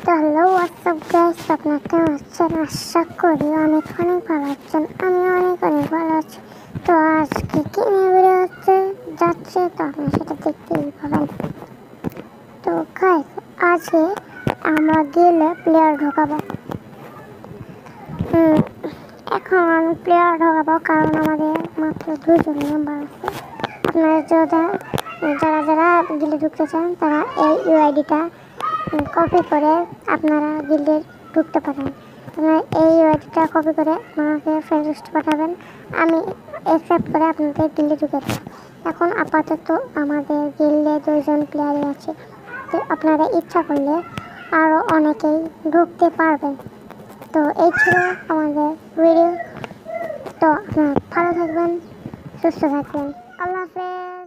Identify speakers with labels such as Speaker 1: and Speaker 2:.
Speaker 1: তো hello WhatsApp guys, আপনারা কেমন আছেন? আশা করি অনেক অনেক ভালো আছেন। আমি অনেক অনেক ভালো আছি। তো আজকে কি নিয়ে ভিডিও যাচ্ছে তো আপনি সেটা দেখতেই পাবেন। তো গাইস, আজকে আমরা গেলে প্লেয়ার ঢোকাবো। এখন প্লেয়ার ঢোকাবো কারণ আমাদের মাত্র 2জন মেম্বার আছে। আপনারা যারা যারা গিলে ঢুকতে চান তারা এই ইউআইডিটা কপি করে আপনারা গিল্ডে ঢুকতে পারেন। আপনারা এই ইউআইডিটা কপি করে আমাকে ফ্রেন্ড লিস্ট পাঠাবেন, আমি অ্যাকসেপ্ট করে আপনাদের গিল্ডে ঢুকে দেব। এখন আপাতত আমাদের গিল্ডে 2জন প্লেয়ারই আছে, তো আপনারা ইচ্ছা করলে আরও অনেকেই ঢুকতে পারবেন। তো এই ছিল আমাদের ভিডিও। তো আপনারা ভালো থাকবেন, সুস্থ থাকবেন। আল্লাহ হাফেজ।